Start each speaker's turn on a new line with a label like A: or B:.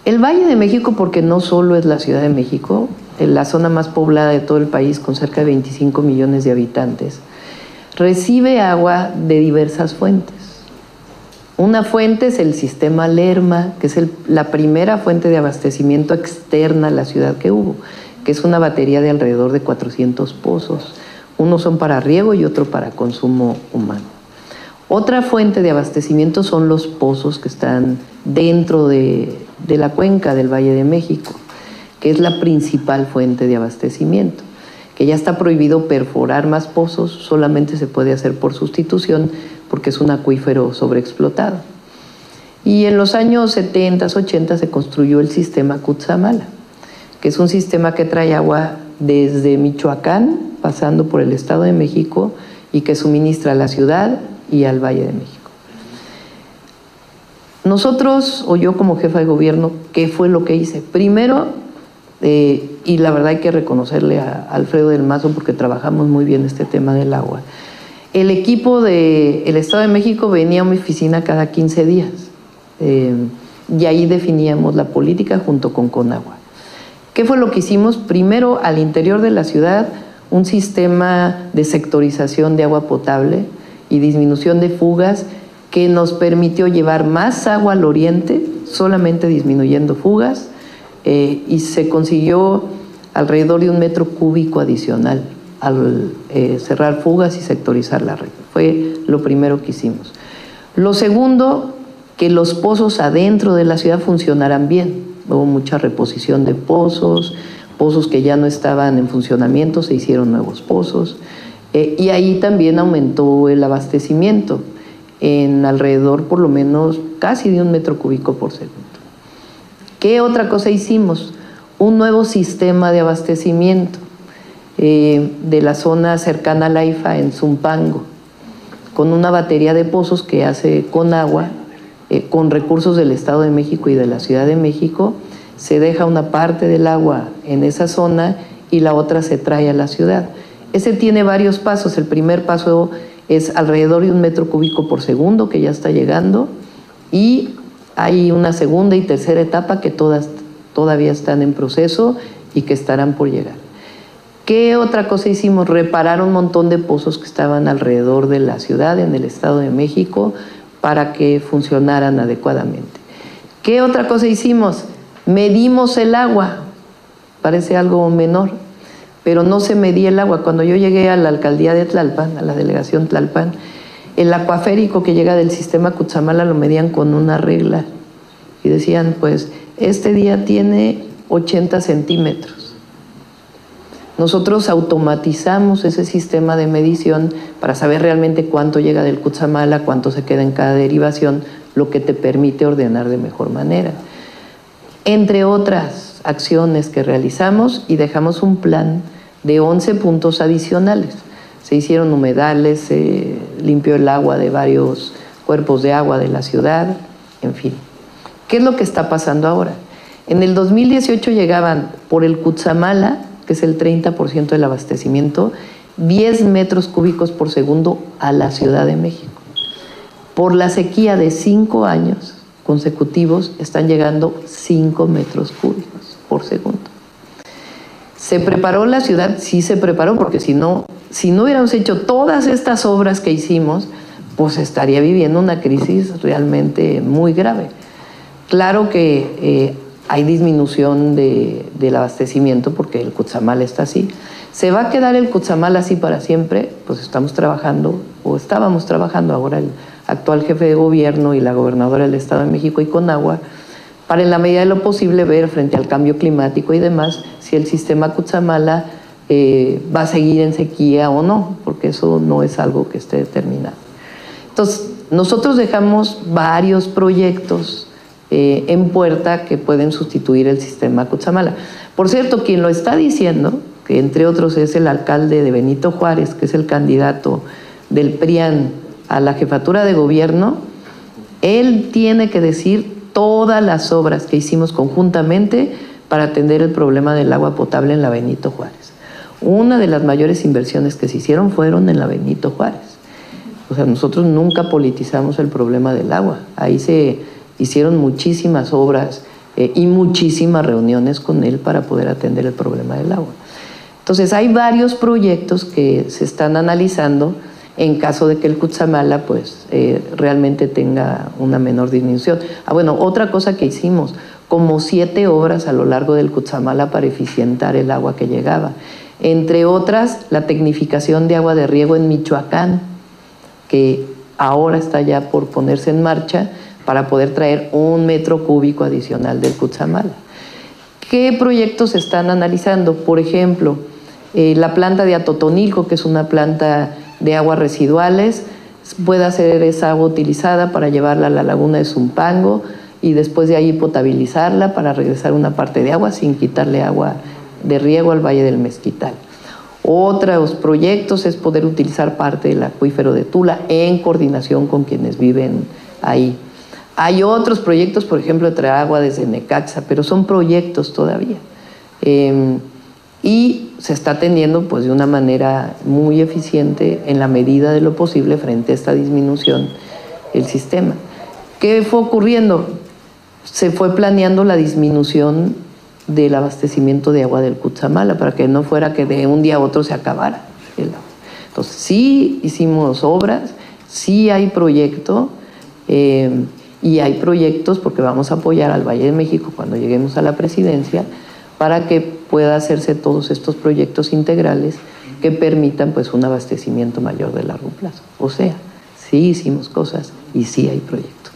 A: El Valle de México, porque no solo es la Ciudad de México, es la zona más poblada de todo el país con cerca de 25 millones de habitantes, recibe agua de diversas fuentes. Una fuente es el sistema Lerma, que es la primera fuente de abastecimiento externa a la ciudad que hubo, que es una batería de alrededor de 400 pozos. Unos son para riego y otro para consumo humano. Otra fuente de abastecimiento son los pozos que están dentro de la cuenca del Valle de México, que es la principal fuente de abastecimiento, que ya está prohibido perforar más pozos, solamente se puede hacer por sustitución porque es un acuífero sobreexplotado. Y en los años 70, 80 se construyó el sistema Cutzamala, que es un sistema que trae agua desde Michoacán, pasando por el Estado de México, y que suministra a la ciudad y al Valle de México. Nosotros, o yo como jefa de gobierno, ¿qué fue lo que hice? Primero, y la verdad hay que reconocerle a Alfredo del Mazo porque trabajamos muy bien este tema del agua. El equipo del Estado de México venía a mi oficina cada 15 días y ahí definíamos la política junto con Conagua. ¿Qué fue lo que hicimos? Primero, al interior de la ciudad, un sistema de sectorización de agua potable y disminución de fugas que nos permitió llevar más agua al oriente, solamente disminuyendo fugas, y se consiguió alrededor de 1 metro cúbico adicional al cerrar fugas y sectorizar la red. Fue lo primero que hicimos. Lo segundo, que los pozos adentro de la ciudad funcionaran bien. Hubo mucha reposición de pozos que ya no estaban en funcionamiento, se hicieron nuevos pozos, y ahí también aumentó el abastecimiento en alrededor por lo menos casi de 1 metro cúbico por segundo. ¿Qué otra cosa hicimos? Un nuevo sistema de abastecimiento de la zona cercana a la IFA en Zumpango, con una batería de pozos que hace Conagua, con recursos del Estado de México y de la Ciudad de México. Se deja una parte del agua en esa zona y la otra se trae a la ciudad. Ese tiene varios pasos. El primer paso es alrededor de 1 metro cúbico por segundo, que ya está llegando, y hay una segunda y tercera etapa que todavía están en proceso y que estarán por llegar. ¿Qué otra cosa hicimos? Reparar un montón de pozos que estaban alrededor de la ciudad, en el Estado de México, para que funcionaran adecuadamente. ¿Qué otra cosa hicimos? Medimos el agua. Parece algo menor, pero no se medía el agua. Cuando yo llegué a la alcaldía de Tlalpan, a la delegación Tlalpan, el acuaférico que llega del sistema Cutzamala lo medían con una regla y decían, pues, este día tiene 80 centímetros. Nosotros automatizamos ese sistema de medición para saber realmente cuánto llega del Cutzamala, cuánto se queda en cada derivación, lo que te permite ordenar de mejor manera. Entre otras acciones que realizamos, y dejamos un plan de 11 puntos adicionales. Se hicieron humedales, se limpió el agua de varios cuerpos de agua de la ciudad, en fin. ¿Qué es lo que está pasando ahora? En el 2018 llegaban por el Cutzamala, que es el 30% del abastecimiento, 10 metros cúbicos por segundo a la Ciudad de México. Por la sequía de 5 años consecutivos están llegando 5 metros cúbicos por segundo. ¿Se preparó la ciudad? Sí se preparó, porque si no hubiéramos hecho todas estas obras que hicimos, pues estaría viviendo una crisis realmente muy grave. Claro que hay disminución del abastecimiento porque el Cutzamala está así. ¿Se va a quedar el Cutzamala así para siempre? Pues estábamos trabajando ahora el actual jefe de gobierno y la gobernadora del Estado de México y Conagua, para en la medida de lo posible ver frente al cambio climático y demás si el sistema Cutzamala va a seguir en sequía o no, porque eso no es algo que esté determinado. Entonces, nosotros dejamos varios proyectos en puerta que pueden sustituir el sistema Cutzamala. Por cierto, quien lo está diciendo, que entre otros es el alcalde de Benito Juárez, que es el candidato del PRIAN a la jefatura de gobierno, él tiene que decir todas las obras que hicimos conjuntamente para atender el problema del agua potable en la Benito Juárez. Una de las mayores inversiones que se hicieron fueron en la Benito Juárez. O sea, nosotros nunca politizamos el problema del agua. Ahí se hicieron muchísimas obras y muchísimas reuniones con él para poder atender el problema del agua. Entonces hay varios proyectos que se están analizando en caso de que el Cutzamala pues realmente tenga una menor disminución. Bueno, otra cosa que hicimos, como 7 obras a lo largo del Cutzamala para eficientar el agua que llegaba. Entre otras, la tecnificación de agua de riego en Michoacán, que ahora está ya por ponerse en marcha para poder traer 1 metro cúbico adicional del Cutzamala. ¿Qué proyectos se están analizando? Por ejemplo, la planta de Atotonilco, que es una planta de aguas residuales, puede ser esa agua utilizada para llevarla a la laguna de Zumpango y después de ahí potabilizarla para regresar una parte de agua sin quitarle agua de riego al Valle del Mezquital. Otros proyectos es poder utilizar parte del acuífero de Tula en coordinación con quienes viven ahí. Hay otros proyectos, por ejemplo, de traer agua desde Necaxa, pero son proyectos todavía. Y se está atendiendo pues, de una manera muy eficiente en la medida de lo posible frente a esta disminución el sistema. ¿Qué fue ocurriendo? Se fue planeando la disminución del abastecimiento de agua del Cutzamala para que no fuera que de un día a otro se acabara el agua. Entonces sí hicimos obras, sí hay proyecto y hay proyectos porque vamos a apoyar al Valle de México cuando lleguemos a la presidencia para que pueda hacerse todos estos proyectos integrales que permitan pues un abastecimiento mayor de largo plazo. O sea, sí hicimos cosas y sí hay proyectos.